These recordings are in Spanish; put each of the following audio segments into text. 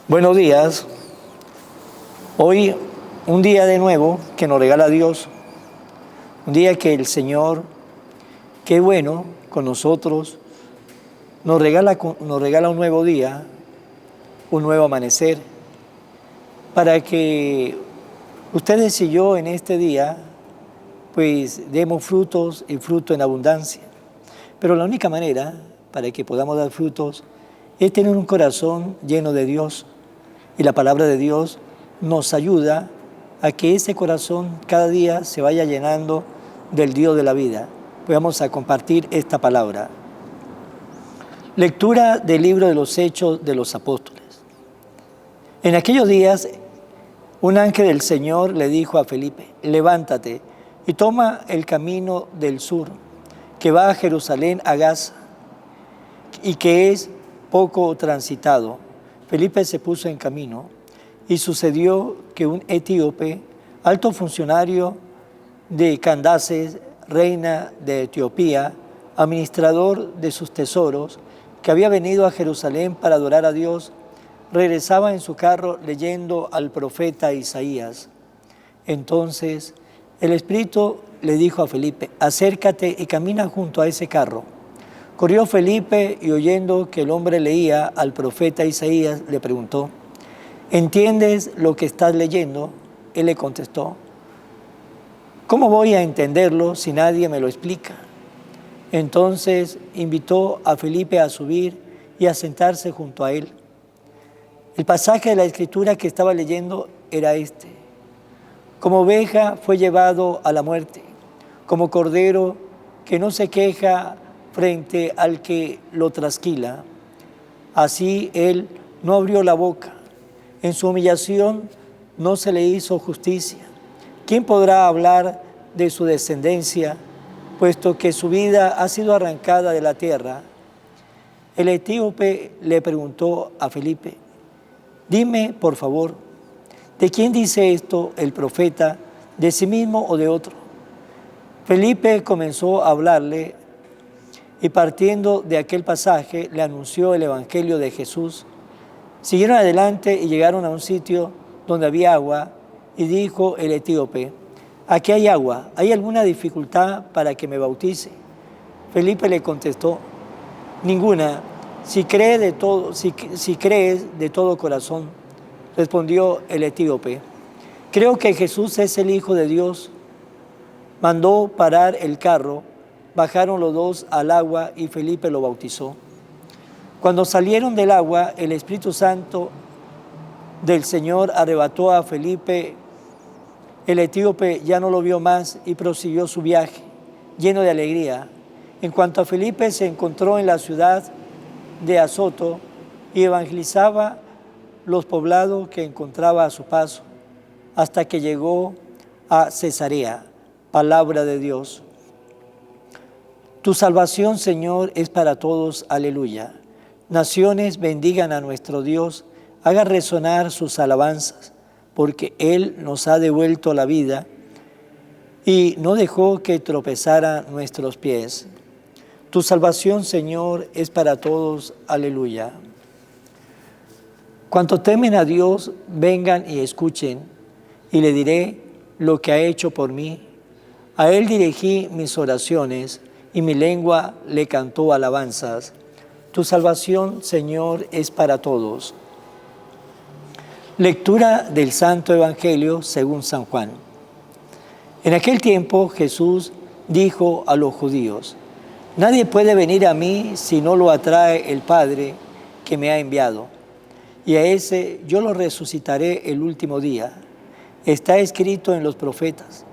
Buenos días. Hoy un día de nuevo que nos regala Dios, un día que el Señor, qué bueno con nosotros, nos regala un nuevo día, un nuevo amanecer, para que ustedes y yo en este día, pues demos frutos y fruto en abundancia. Pero la única manera para que podamos dar frutos es tener un corazón lleno de Dios. Y la palabra de Dios nos ayuda a que ese corazón cada día se vaya llenando del Dios de la vida. Pues vamos a compartir esta palabra. Lectura del libro de los Hechos de los Apóstoles. En aquellos días, un ángel del Señor le dijo a Felipe: levántate y toma el camino del sur, que va a Jerusalén, a Gaza, y que es poco transitado. Felipe se puso en camino, y sucedió que un etíope, alto funcionario de Candace, reina de Etiopía, administrador de sus tesoros, que había venido a Jerusalén para adorar a Dios, regresaba en su carro leyendo al profeta Isaías. Entonces el Espíritu le dijo a Felipe: acércate y camina junto a ese carro. Corrió Felipe y, oyendo que el hombre leía al profeta Isaías, le preguntó: ¿entiendes lo que estás leyendo? Él le contestó: ¿cómo voy a entenderlo si nadie me lo explica? Entonces invitó a Felipe a subir y a sentarse junto a él. El pasaje de la Escritura que estaba leyendo era este: como oveja fue llevado a la muerte, como cordero que no se queja frente al que lo trasquila. Así él no abrió la boca. En su humillación no se le hizo justicia. ¿Quién podrá hablar de su descendencia, puesto que su vida ha sido arrancada de la tierra? El etíope le preguntó a Felipe: dime, por favor, ¿de quién dice esto el profeta? ¿De sí mismo o de otro? Felipe comenzó a hablarle, y partiendo de aquel pasaje le anunció el evangelio de Jesús. Siguieron adelante y llegaron a un sitio donde había agua, y dijo el etíope: aquí hay agua, ¿hay alguna dificultad para que me bautice? Felipe le contestó: ninguna, si crees de todo corazón. Respondió el etíope: creo que Jesús es el Hijo de Dios. Mandó parar el carro, bajaron los dos al agua y Felipe lo bautizó. Cuando salieron del agua, el Espíritu Santo del Señor arrebató a Felipe. El etíope ya no lo vio más y prosiguió su viaje, lleno de alegría. En cuanto a Felipe, se encontró en la ciudad de Azoto y evangelizaba los poblados que encontraba a su paso, hasta que llegó a Cesarea. Palabra de Dios. Tu salvación, Señor, es para todos. Aleluya. Naciones bendigan a nuestro Dios, haga resonar sus alabanzas, porque Él nos ha devuelto la vida y no dejó que tropezara nuestros pies. Tu salvación, Señor, es para todos. Aleluya. Cuanto temen a Dios, vengan y escuchen, y le diré lo que ha hecho por mí. A Él dirigí mis oraciones, y mi lengua le cantó alabanzas. Tu salvación, Señor, es para todos. Lectura del Santo Evangelio según San Juan. En aquel tiempo Jesús dijo a los judíos: nadie puede venir a mí si no lo atrae el Padre que me ha enviado, y a ese yo lo resucitaré el último día. Está escrito en los profetas: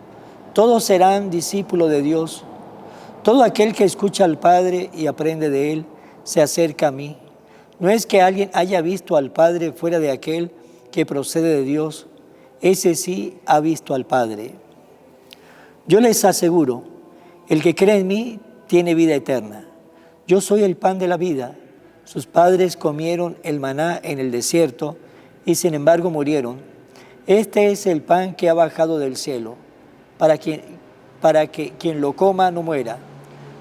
todos serán discípulos de Dios. Todo aquel que escucha al Padre y aprende de Él, se acerca a mí. No es que alguien haya visto al Padre fuera de aquel que procede de Dios. Ese sí ha visto al Padre. Yo les aseguro, el que cree en mí tiene vida eterna. Yo soy el pan de la vida. Sus padres comieron el maná en el desierto y sin embargo murieron. Este es el pan que ha bajado del cielo, para que quien lo coma no muera.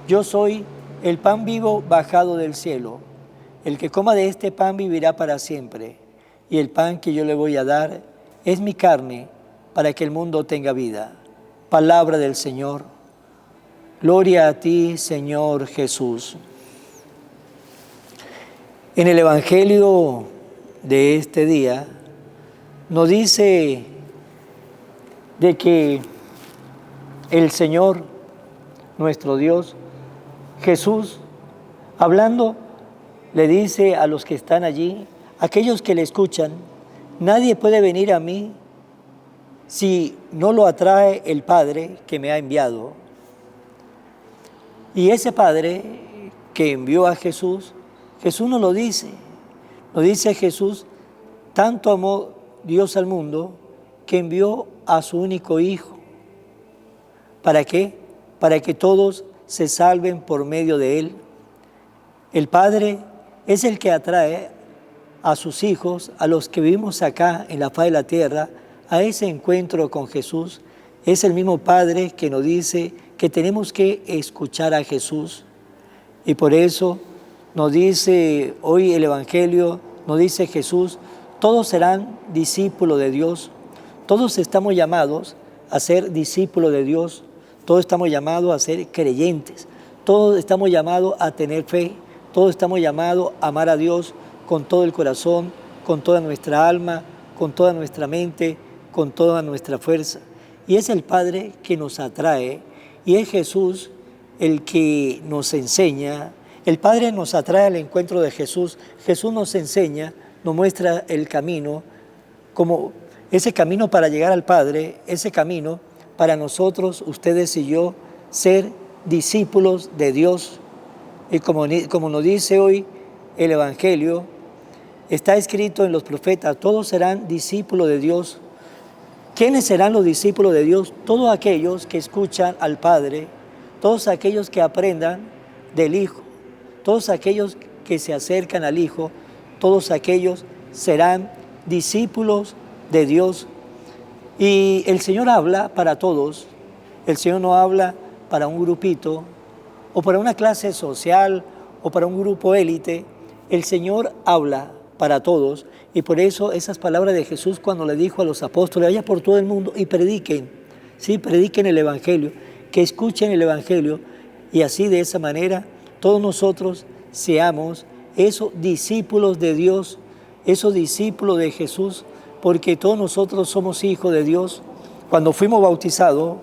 Yo soy el pan vivo bajado del cielo. El que coma de este pan vivirá para siempre. y el pan que yo le voy a dar es mi carne para que el mundo tenga vida. Palabra del Señor. Gloria a ti, Señor Jesús. En el Evangelio de este día nos dice de que el Señor, nuestro Dios, Jesús, hablando, le dice a los que están allí, aquellos que le escuchan, nadie puede venir a mí si no lo atrae el Padre que me ha enviado. Y ese Padre que envió a Jesús, Jesús nos lo dice Jesús, tanto amó Dios al mundo que envió a su único Hijo. ¿Para qué? Para que todos se salven por medio de Él. El Padre es el que atrae a sus hijos, a los que vivimos acá en la faz de la tierra, a ese encuentro con Jesús. Es el mismo Padre que nos dice que tenemos que escuchar a Jesús. Y por eso nos dice hoy el Evangelio, nos dice Jesús, todos serán discípulos de Dios. Todos estamos llamados a ser discípulos de Dios. Todos estamos llamados a ser creyentes. Todos estamos llamados a tener fe. Todos estamos llamados a amar a Dios con todo el corazón, con toda nuestra alma, con toda nuestra mente, con toda nuestra fuerza. Y es el Padre que nos atrae y es Jesús el que nos enseña. El Padre nos atrae al encuentro de Jesús. Jesús nos enseña, nos muestra el camino, como ese camino para llegar al Padre, ese camino para nosotros, ustedes y yo, ser discípulos de Dios. Y como nos dice hoy el Evangelio, está escrito en los profetas, todos serán discípulos de Dios. ¿Quiénes serán los discípulos de Dios? Todos aquellos que escuchan al Padre, todos aquellos que aprendan del Hijo, todos aquellos que se acercan al Hijo, todos aquellos serán discípulos de Dios. Y el Señor habla para todos. El Señor no habla para un grupito o para una clase social o para un grupo élite. El Señor habla para todos y por eso esas palabras de Jesús cuando le dijo a los apóstoles, vayan por todo el mundo y prediquen, ¿sí? Prediquen el Evangelio, que escuchen el Evangelio y así de esa manera todos nosotros seamos esos discípulos de Dios, esos discípulos de Jesús, porque todos nosotros somos hijos de Dios. Cuando fuimos bautizados,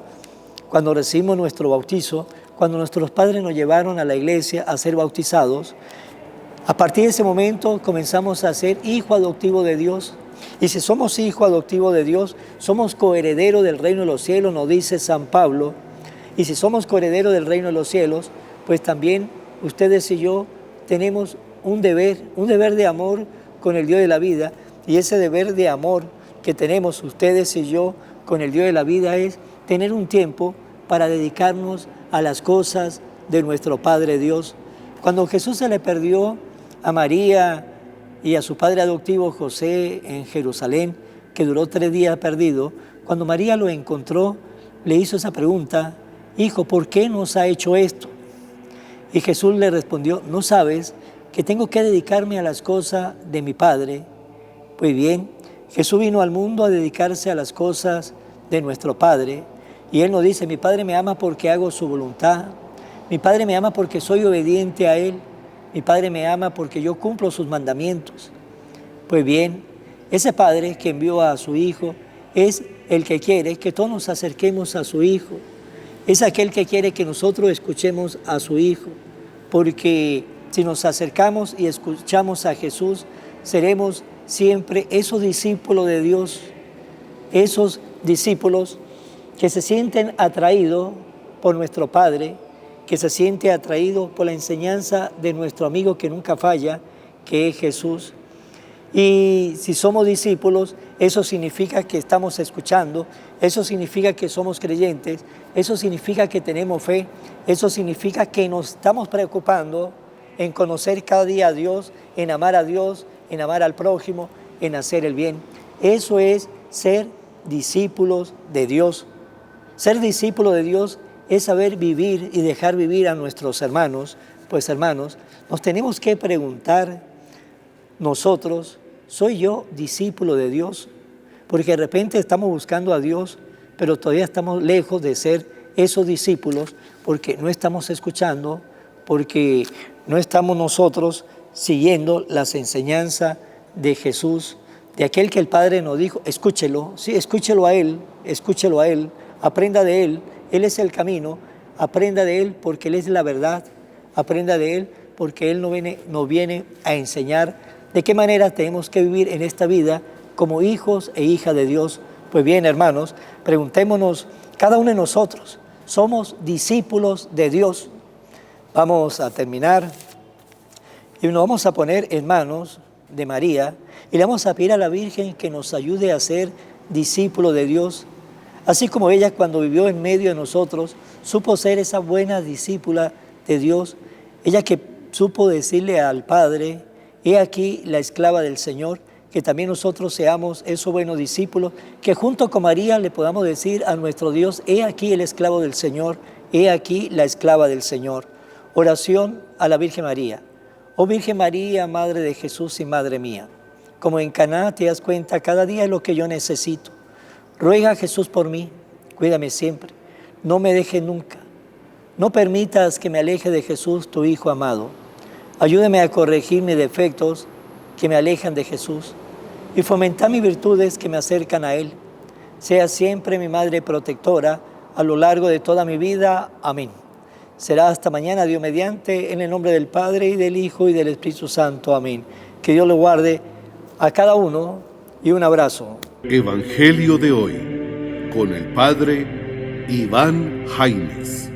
cuando recibimos nuestro bautizo, cuando nuestros padres nos llevaron a la iglesia a ser bautizados, a partir de ese momento comenzamos a ser hijo adoptivo de Dios. Y si somos hijo adoptivo de Dios, somos coherederos del reino de los cielos, nos dice San Pablo. Y si somos coherederos del reino de los cielos, pues también ustedes y yo tenemos un deber de amor con el Dios de la vida. Y ese deber de amor que tenemos ustedes y yo con el Dios de la vida es tener un tiempo para dedicarnos a las cosas de nuestro Padre Dios. Cuando Jesús se le perdió a María y a su padre adoptivo José en Jerusalén, que duró 3 días perdido, cuando María lo encontró, le hizo esa pregunta, hijo, ¿por qué nos ha hecho esto? Y Jesús le respondió, ¿no sabes que tengo que dedicarme a las cosas de mi Padre? Pues bien, Jesús vino al mundo a dedicarse a las cosas de nuestro Padre. Y Él nos dice, mi Padre me ama porque hago su voluntad. Mi Padre me ama porque soy obediente a Él. Mi Padre me ama porque yo cumplo sus mandamientos. Pues bien, ese Padre que envió a su Hijo es el que quiere que todos nos acerquemos a su Hijo. Es aquel que quiere que nosotros escuchemos a su Hijo. Porque si nos acercamos y escuchamos a Jesús, seremos siempre esos discípulos de Dios, esos discípulos que se sienten atraídos por nuestro Padre, que se siente atraído por la enseñanza de nuestro amigo que nunca falla, que es Jesús. Y si somos discípulos, eso significa que estamos escuchando, eso significa que somos creyentes, eso significa que tenemos fe, eso significa que nos estamos preocupando en conocer cada día a Dios, en amar a Dios, en amar al prójimo, en hacer el bien. Eso es ser discípulos de Dios. Ser discípulo de Dios es saber vivir y dejar vivir a nuestros hermanos. Pues hermanos, nos tenemos que preguntar nosotros, ¿soy yo discípulo de Dios? Porque de repente estamos buscando a Dios, pero todavía estamos lejos de ser esos discípulos porque no estamos escuchando, porque no estamos nosotros siguiendo las enseñanzas de Jesús, de aquel que el Padre nos dijo, escúchelo, sí, escúchelo a Él, aprenda de Él es el camino, aprenda de Él porque Él es la verdad, aprenda de Él porque Él nos viene a enseñar de qué manera tenemos que vivir en esta vida como hijos e hijas de Dios. Pues bien, hermanos, preguntémonos, cada uno de nosotros, ¿somos discípulos de Dios? Vamos a terminar y nos vamos a poner en manos de María y le vamos a pedir a la Virgen que nos ayude a ser discípulos de Dios, así como ella cuando vivió en medio de nosotros supo ser esa buena discípula de Dios, ella que supo decirle al Padre, he aquí la esclava del Señor, que también nosotros seamos esos buenos discípulos, que junto con María le podamos decir a nuestro Dios, he aquí el esclavo del Señor, he aquí la esclava del Señor. Oración a la Virgen María. Oh Virgen María, Madre de Jesús y Madre mía, como en Caná te das cuenta cada día de lo que yo necesito. Ruega a Jesús por mí, cuídame siempre, no me dejes nunca. No permitas que me aleje de Jesús, tu Hijo amado. Ayúdame a corregir mis defectos que me alejan de Jesús y fomentar mis virtudes que me acercan a Él. Sea siempre mi Madre protectora a lo largo de toda mi vida. Amén. Será hasta mañana, Dios mediante, en el nombre del Padre, y del Hijo, y del Espíritu Santo. Amén. Que Dios lo guarde a cada uno y un abrazo. Evangelio de hoy, con el Padre Iván Jaimes.